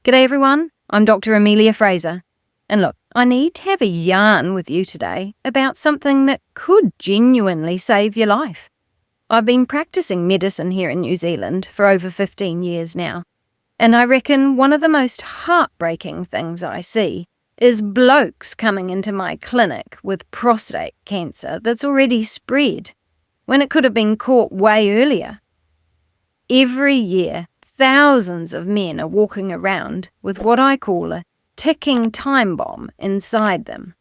G'day everyone, I'm Dr. Amelia Fraser. And look, I need to have a yarn with you today about something that could genuinely save your life. I've been practicing medicine here in New Zealand for over 15 years now, and I reckon one of the most heartbreaking things I see is blokes coming into my clinic with prostate cancer that's already spread, when it could have been caught way earlier. Every year, thousands of men are walking around with what I call a ticking time bomb inside them.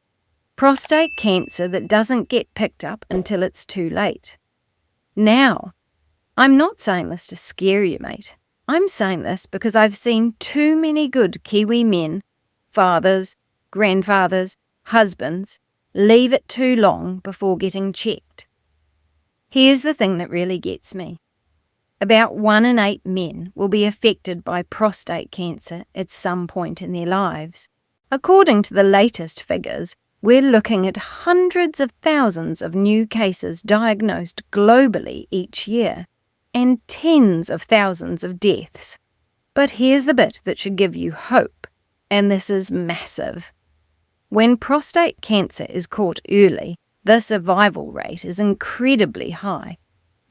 Prostate cancer that doesn't get picked up until it's too late. Now, I'm not saying this to scare you, mate. I'm saying this because I've seen too many good Kiwi men, fathers, grandfathers, husbands, leave it too long before getting checked. Here's the thing that really gets me. About 1 in 8 men will be affected by prostate cancer at some point in their lives. According to the latest figures, we're looking at hundreds of thousands of new cases diagnosed globally each year, and tens of thousands of deaths. But here's the bit that should give you hope, and this is massive. When prostate cancer is caught early, the survival rate is incredibly high.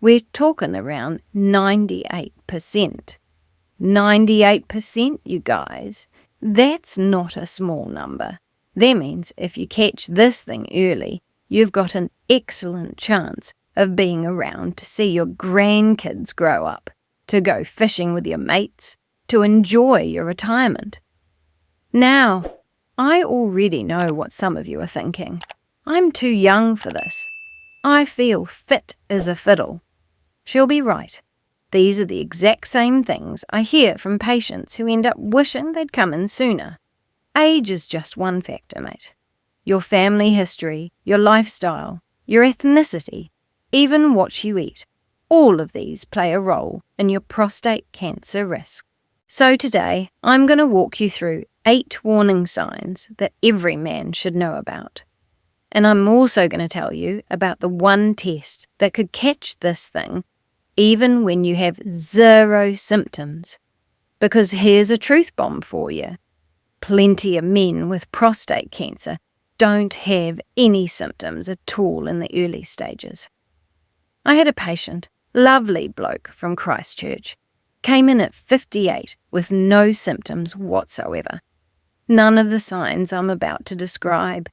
We're talking around 98%. 98%, you guys. That's not a small number. That means if you catch this thing early, you've got an excellent chance of being around to see your grandkids grow up, to go fishing with your mates, to enjoy your retirement. Now, I already know what some of you are thinking. I'm too young for this. I feel fit as a fiddle. She'll be right. These are the exact same things I hear from patients who end up wishing they'd come in sooner. Age is just one factor, mate. Your family history, your lifestyle, your ethnicity, even what you eat, all of these play a role in your prostate cancer risk. So today, I'm going to walk you through 8 warning signs that every man should know about. And I'm also going to tell you about the one test that could catch this thing even when you have 0 symptoms. Because here's a truth bomb for you. Plenty of men with prostate cancer don't have any symptoms at all in the early stages. I had a patient, lovely bloke from Christchurch, came in at 58 with no symptoms whatsoever. None of the signs I'm about to describe.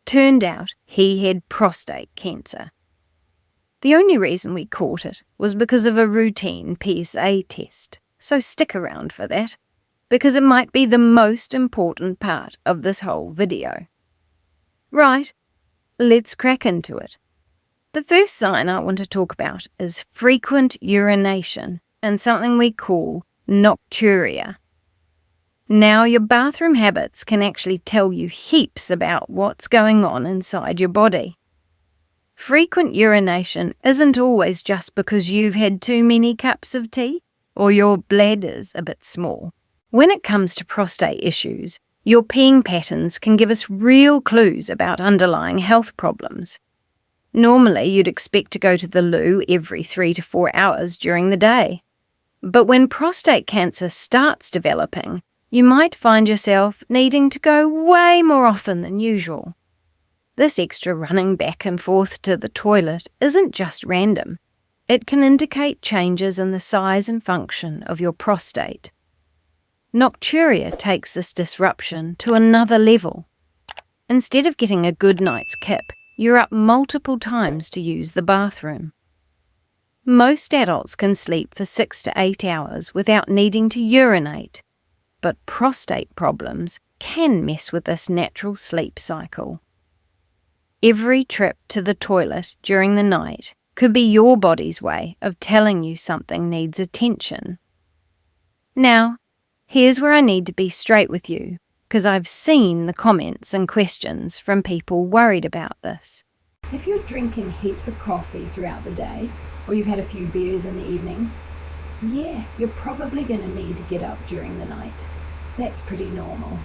Turned out he had prostate cancer. The only reason we caught it was because of a routine PSA test, so stick around for that, because it might be the most important part of this whole video. Right, let's crack into it. The first sign I want to talk about is frequent urination and something we call nocturia. Now, your bathroom habits can actually tell you heaps about what's going on inside your body. Frequent urination isn't always just because you've had too many cups of tea or your bladder's a bit small. When it comes to prostate issues, your peeing patterns can give us real clues about underlying health problems. Normally, you'd expect to go to the loo every 3 to 4 hours during the day. But when prostate cancer starts developing, you might find yourself needing to go way more often than usual. This extra running back and forth to the toilet isn't just random. It can indicate changes in the size and function of your prostate. Nocturia takes this disruption to another level. Instead of getting a good night's kip, you're up multiple times to use the bathroom. Most adults can sleep for 6 to 8 hours without needing to urinate, but prostate problems can mess with this natural sleep cycle. Every trip to the toilet during the night could be your body's way of telling you something needs attention. Now, here's where I need to be straight with you, because I've seen the comments and questions from people worried about this. If you're drinking heaps of coffee throughout the day, or you've had a few beers in the evening, yeah, you're probably going to need to get up during the night. That's pretty normal.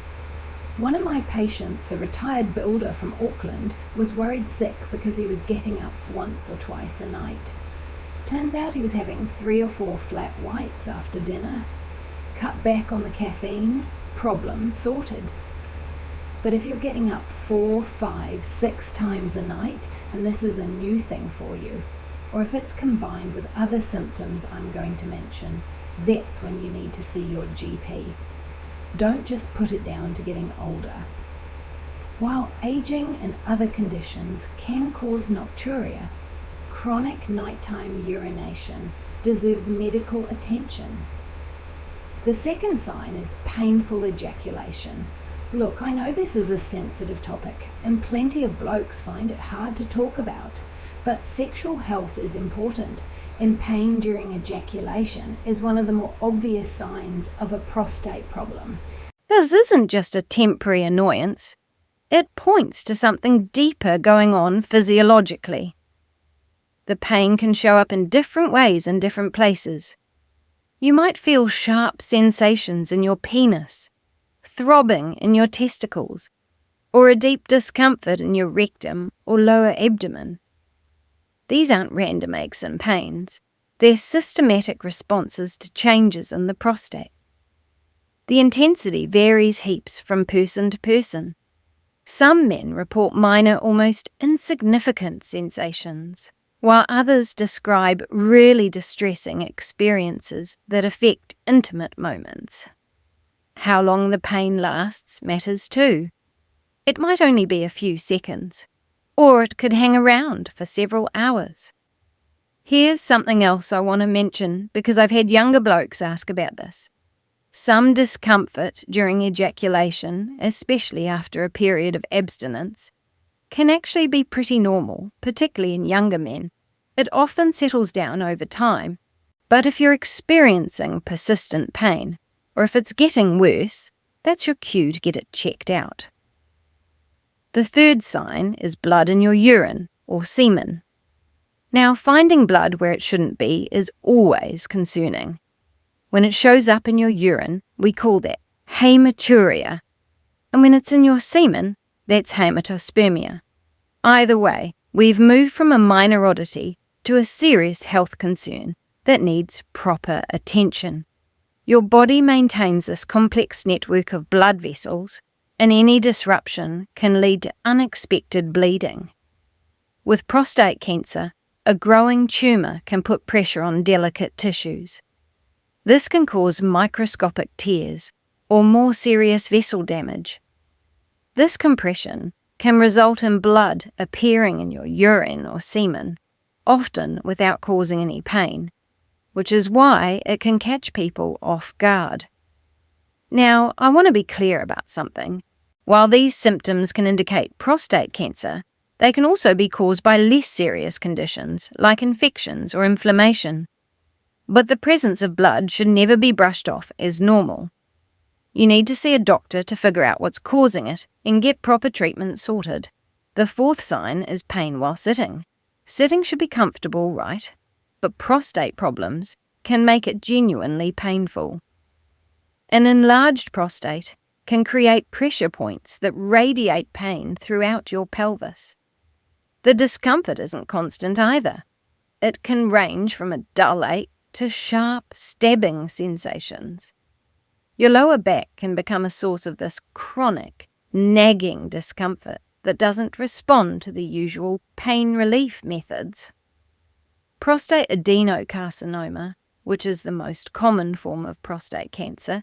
One of my patients, a retired builder from Auckland, was worried sick because he was getting up once or twice a night. Turns out he was having 3 or 4 flat whites after dinner. cut back on the caffeine, problem sorted. But if you're getting up 4, 5, 6 times a night, and this is a new thing for you, or if it's combined with other symptoms I'm going to mention, that's when you need to see your GP. Don't just put it down to getting older. While aging and other conditions can cause nocturia, chronic nighttime urination deserves medical attention. The second sign is painful ejaculation. Look, I know this is a sensitive topic, and plenty of blokes find it hard to talk about, but sexual health is important, and pain during ejaculation is one of the more obvious signs of a prostate problem. This isn't just a temporary annoyance. It points to something deeper going on physiologically. The pain can show up in different ways in different places. You might feel sharp sensations in your penis, throbbing in your testicles, or a deep discomfort in your rectum or lower abdomen. These aren't random aches and pains. They're systematic responses to changes in the prostate. The intensity varies heaps from person to person. Some men report minor, almost insignificant sensations, while others describe really distressing experiences that affect intimate moments. How long the pain lasts matters too. It might only be a few seconds, or it could hang around for several hours. Here's something else I want to mention because I've had younger blokes ask about this. Some discomfort during ejaculation, especially after a period of abstinence, can actually be pretty normal, particularly in younger men. It often settles down over time, but if you're experiencing persistent pain, or if it's getting worse, that's your cue to get it checked out. The third sign is blood in your urine, or semen. Now, finding blood where it shouldn't be is always concerning. When it shows up in your urine, we call that hematuria, and when it's in your semen, that's hematospermia. Either way, we've moved from a minor oddity to a serious health concern that needs proper attention. Your body maintains this complex network of blood vessels, and any disruption can lead to unexpected bleeding. With prostate cancer, a growing tumour can put pressure on delicate tissues. This can cause microscopic tears or more serious vessel damage. This compression can result in blood appearing in your urine or semen, often without causing any pain, which is why it can catch people off guard. Now, I want to be clear about something. While these symptoms can indicate prostate cancer, they can also be caused by less serious conditions like infections or inflammation. But the presence of blood should never be brushed off as normal. You need to see a doctor to figure out what's causing it and get proper treatment sorted. The fourth sign is pain while sitting. Sitting should be comfortable, right? But prostate problems can make it genuinely painful. An enlarged prostate can create pressure points that radiate pain throughout your pelvis. The discomfort isn't constant either. It can range from a dull ache to sharp, stabbing sensations. Your lower back can become a source of this chronic, nagging discomfort that doesn't respond to the usual pain relief methods. Prostate adenocarcinoma, which is the most common form of prostate cancer,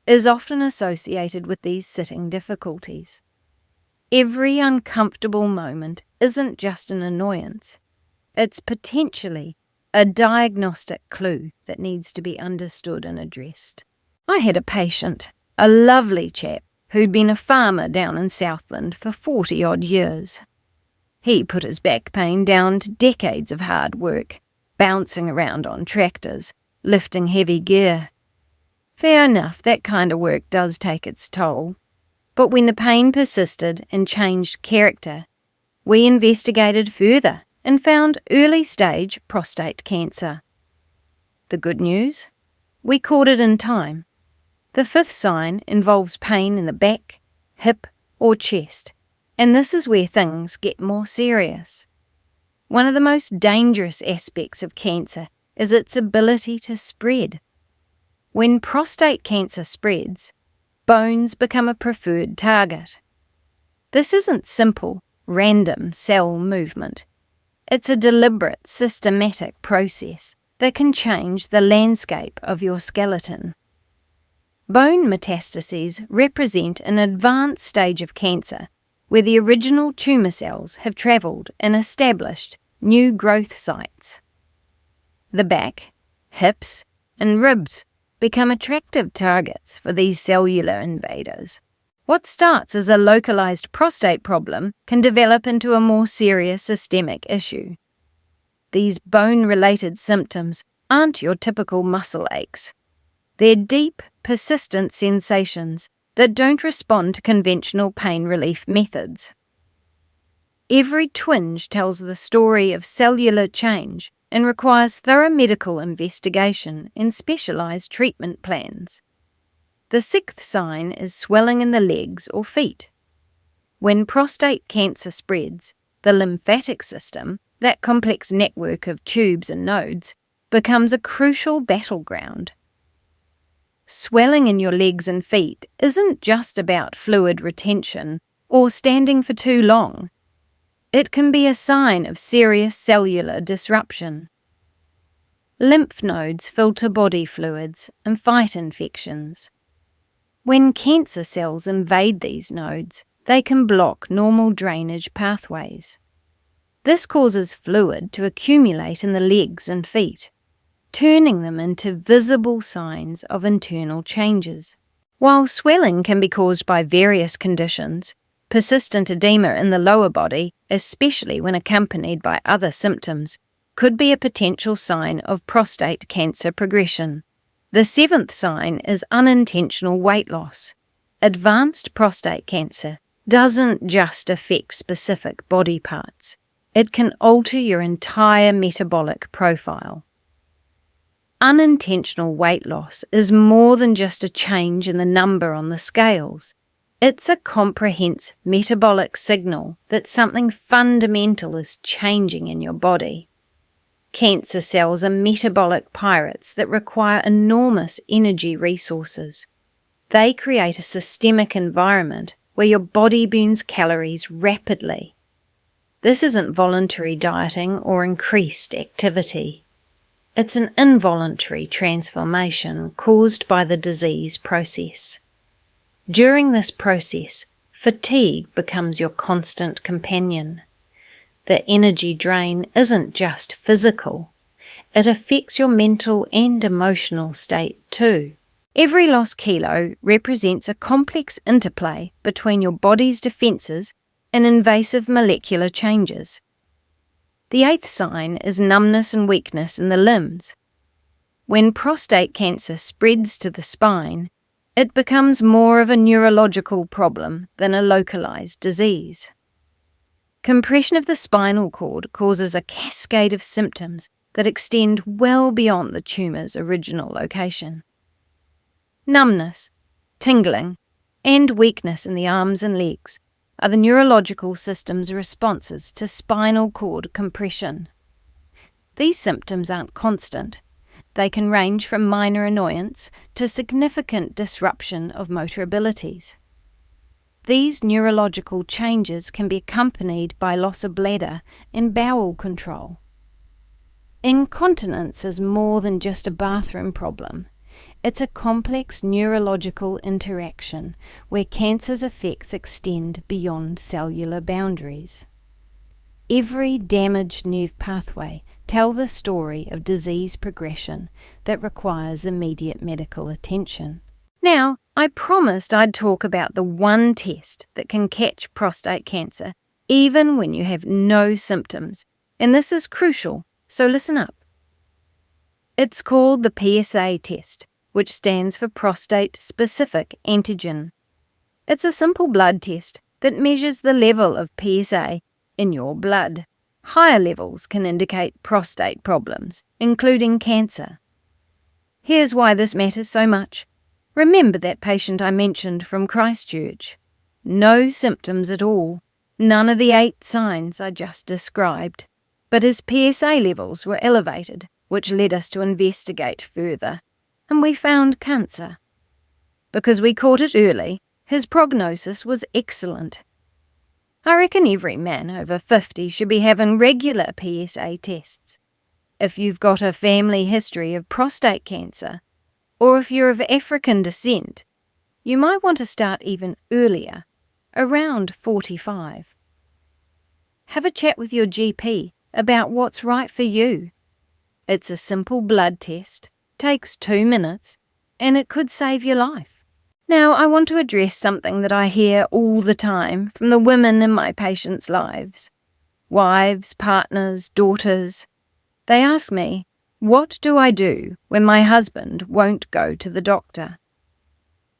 is often associated with these sitting difficulties. Every uncomfortable moment isn't just an annoyance. It's potentially a diagnostic clue that needs to be understood and addressed. I had a patient, a lovely chap, who'd been a farmer down in Southland for 40-odd years. He put his back pain down to decades of hard work, bouncing around on tractors, lifting heavy gear. Fair enough, that kind of work does take its toll. But when the pain persisted and changed character, we investigated further and found early-stage prostate cancer. The good news? We caught it in time. The fifth sign involves pain in the back, hip, or chest, and this is where things get more serious. One of the most dangerous aspects of cancer is its ability to spread. When prostate cancer spreads, bones become a preferred target. This isn't simple, random cell movement. It's a deliberate, systematic process that can change the landscape of your skeleton. Bone metastases represent an advanced stage of cancer where the original tumour cells have travelled and established new growth sites. The back, hips, and ribs become attractive targets for these cellular invaders. What starts as a localized prostate problem can develop into a more serious systemic issue. These bone-related symptoms aren't your typical muscle aches. They're deep, persistent sensations that don't respond to conventional pain relief methods. Every twinge tells the story of cellular change and requires thorough medical investigation and specialized treatment plans. The sixth sign is swelling in the legs or feet. When prostate cancer spreads, the lymphatic system, that complex network of tubes and nodes, becomes a crucial battleground. Swelling in your legs and feet isn't just about fluid retention or standing for too long. It can be a sign of serious cellular disruption. Lymph nodes filter body fluids and fight infections. When cancer cells invade these nodes, they can block normal drainage pathways. This causes fluid to accumulate in the legs and feet, turning them into visible signs of internal changes. While swelling can be caused by various conditions, persistent edema in the lower body, especially when accompanied by other symptoms, could be a potential sign of prostate cancer progression. The seventh sign is unintentional weight loss. Advanced prostate cancer doesn't just affect specific body parts. It can alter your entire metabolic profile. Unintentional weight loss is more than just a change in the number on the scales. It's a comprehensive metabolic signal that something fundamental is changing in your body. Cancer cells are metabolic pirates that require enormous energy resources. They create a systemic environment where your body burns calories rapidly. This isn't voluntary dieting or increased activity. It's an involuntary transformation caused by the disease process. During this process, fatigue becomes your constant companion. The energy drain isn't just physical. It affects your mental and emotional state too. Every lost kilo represents a complex interplay between your body's defences and invasive molecular changes. The eighth sign is numbness and weakness in the limbs. When prostate cancer spreads to the spine, it becomes more of a neurological problem than a localized disease. Compression of the spinal cord causes a cascade of symptoms that extend well beyond the tumour's original location. Numbness, tingling, and weakness in the arms and legs are the neurological system's responses to spinal cord compression. These symptoms aren't constant. They can range from minor annoyance to significant disruption of motor abilities. These neurological changes can be accompanied by loss of bladder and bowel control. Incontinence is more than just a bathroom problem. It's a complex neurological interaction where cancer's effects extend beyond cellular boundaries. Every damaged nerve pathway tells the story of disease progression that requires immediate medical attention. Now, I promised I'd talk about the one test that can catch prostate cancer even when you have no symptoms, and this is crucial, so listen up. It's called the PSA Test, which stands for prostate-specific antigen. It's a simple blood test that measures the level of PSA in your blood. Higher levels can indicate prostate problems, including cancer. Here's why this matters so much. Remember that patient I mentioned from Christchurch. No symptoms at all, none of the 8 signs I just described. But his PSA levels were elevated, which led us to investigate further. and we found cancer. Because we caught it early, his prognosis was excellent. I reckon every man over 50 should be having regular PSA tests. If you've got a family history of prostate cancer, or if you're of African descent, you might want to start even earlier, around 45. Have a chat with your GP about what's right for you. It's a simple blood test, takes 2 minutes, and it could save your life. Now, I want to address something that I hear all the time from the women in my patients' lives. Wives, partners, daughters. They ask me, what do I do when my husband won't go to the doctor?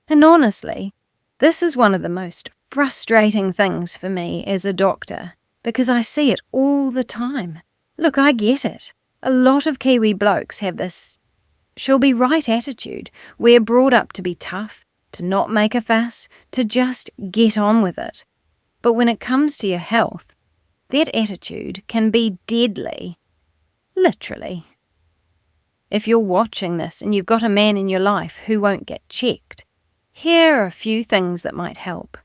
And honestly, this is one of the most frustrating things for me as a doctor, because I see it all the time. Look, I get it. A lot of Kiwi blokes have this she'll be right attitude. We're brought up to be tough, to not make a fuss, to just get on with it. But when it comes to your health, that attitude can be deadly. Literally. If you're watching this and you've got a man in your life who won't get checked, here are a few things that might help.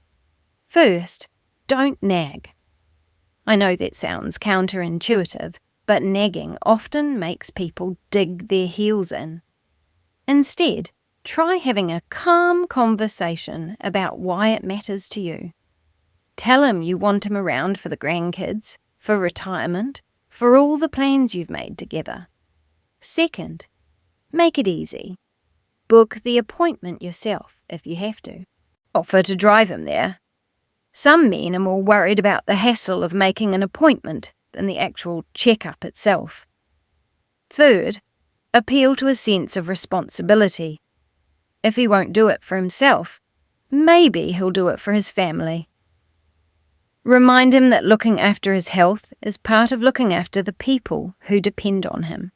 First, don't nag. I know that sounds counterintuitive, but nagging often makes people dig their heels in. Instead, try having a calm conversation about why it matters to you. Tell him you want him around for the grandkids, for retirement, for all the plans you've made together. Second, make it easy. Book the appointment yourself if you have to. Offer to drive him there. Some men are more worried about the hassle of making an appointment than the actual checkup itself. Third, appeal to a sense of responsibility. If he won't do it for himself, maybe he'll do it for his family. Remind him that looking after his health is part of looking after the people who depend on him.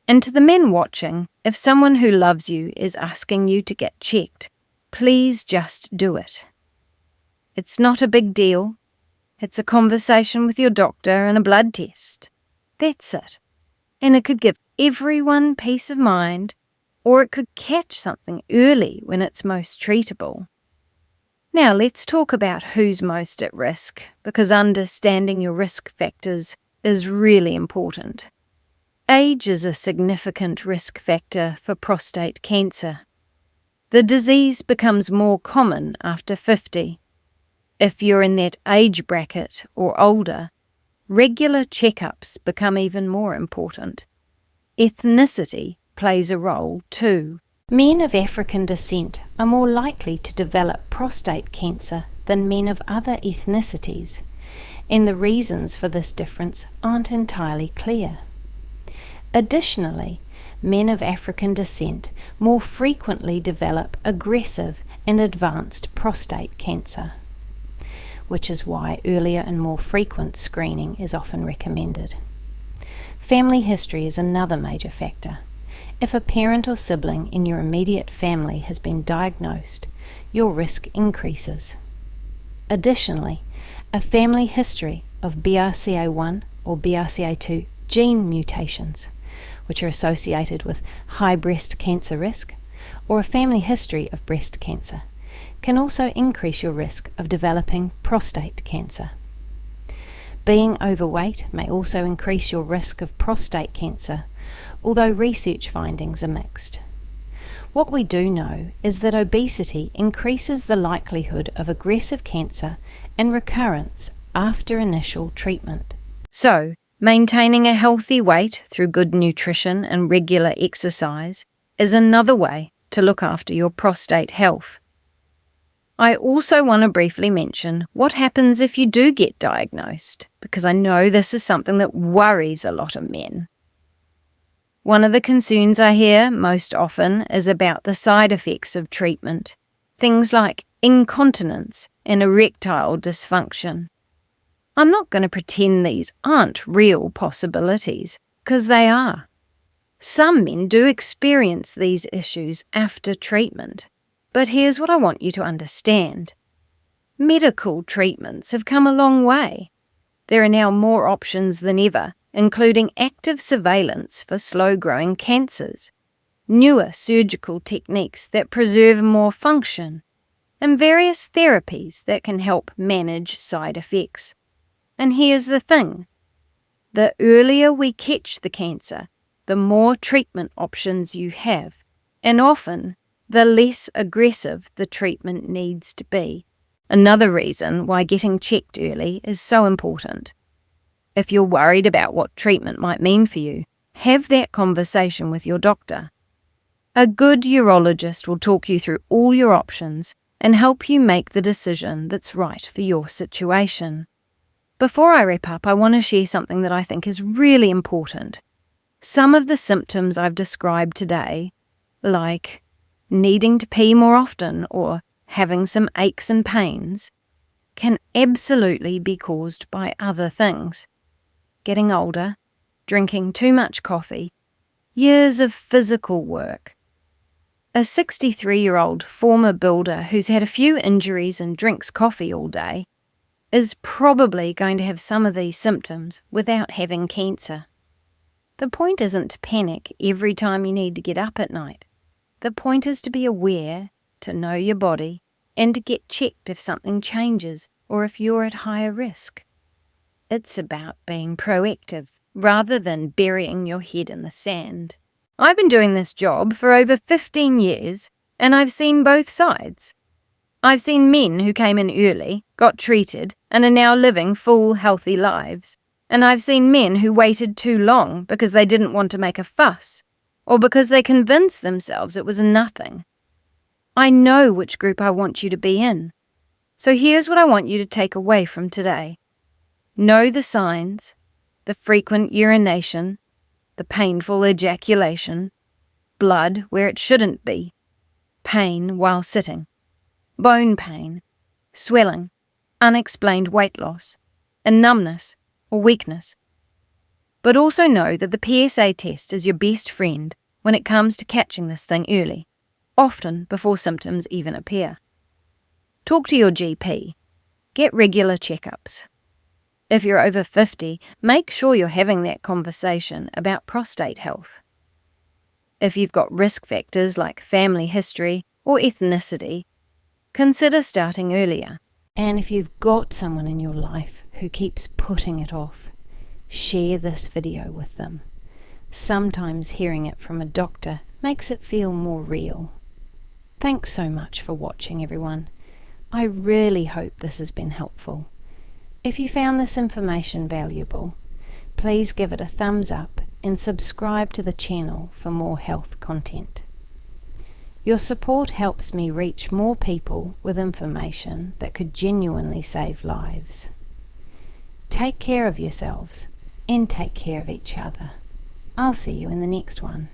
And to the men watching, if someone who loves you is asking you to get checked, please just do it. It's not a big deal. It's a conversation with your doctor and a blood test. That's it. And it could give everyone peace of mind, or it could catch something early when it's most treatable. Now let's talk about who's most at risk, because understanding your risk factors is really important. Age is a significant risk factor for prostate cancer. The disease becomes more common after 50. If you're in that age bracket or older, regular checkups become even more important. Ethnicity plays a role too. Men of African descent are more likely to develop prostate cancer than men of other ethnicities, and the reasons for this difference aren't entirely clear. Additionally, men of African descent more frequently develop aggressive and advanced prostate cancer, which is why earlier and more frequent screening is often recommended. Family history is another major factor. If a parent or sibling in your immediate family has been diagnosed, your risk increases. Additionally, a family history of BRCA1 or BRCA2 gene mutations, which are associated with high breast cancer risk, or a family history of breast cancer, can also increase your risk of developing prostate cancer. Being overweight may also increase your risk of prostate cancer, although research findings are mixed. What we do know is that obesity increases the likelihood of aggressive cancer and recurrence after initial treatment. So, maintaining a healthy weight through good nutrition and regular exercise is another way to look after your prostate health. I also want to briefly mention what happens if you do get diagnosed, because I know this is something that worries a lot of men. One of the concerns I hear most often is about the side effects of treatment, things like incontinence and erectile dysfunction. I'm not going to pretend these aren't real possibilities, because they are. Some men do experience these issues after treatment. But here's what I want you to understand. Medical treatments have come a long way. There are now more options than ever, including active surveillance for slow-growing cancers, newer surgical techniques that preserve more function, and various therapies that can help manage side effects. And here's the thing. The earlier we catch the cancer, the more treatment options you have, and often the less aggressive the treatment needs to be. Another reason why getting checked early is so important. If you're worried about what treatment might mean for you, have that conversation with your doctor. A good urologist will talk you through all your options and help you make the decision that's right for your situation. Before I wrap up, I want to share something that I think is really important. Some of the symptoms I've described today, like needing to pee more often or having some aches and pains, can absolutely be caused by other things. Getting older, drinking too much coffee, years of physical work. A 63-year-old former builder who's had a few injuries and drinks coffee all day is probably going to have some of these symptoms without having cancer. The point isn't to panic every time you need to get up at night. The point is to be aware, to know your body, and to get checked if something changes or if you're at higher risk. It's about being proactive rather than burying your head in the sand. I've been doing this job for over 15 years, and I've seen both sides. I've seen men who came in early, got treated, and are now living full, healthy lives. And I've seen men who waited too long because they didn't want to make a fuss, or because they convinced themselves it was nothing. I know which group I want you to be in. So here's what I want you to take away from today. Know the signs, the frequent urination, the painful ejaculation, blood where it shouldn't be, pain while sitting, bone pain, swelling, unexplained weight loss, and numbness or weakness. But also know that the PSA test is your best friend when it comes to catching this thing early, often before symptoms even appear. Talk to your GP. Get regular checkups. If you're over 50, make sure you're having that conversation about prostate health. If you've got risk factors like family history or ethnicity, consider starting earlier. And if you've got someone in your life who keeps putting it off, share this video with them. Sometimes hearing it from a doctor makes it feel more real. Thanks so much for watching, everyone. I really hope this has been helpful. If you found this information valuable, please give it a thumbs up and subscribe to the channel for more health content. Your support helps me reach more people with information that could genuinely save lives. Take care of yourselves and take care of each other. I'll see you in the next one.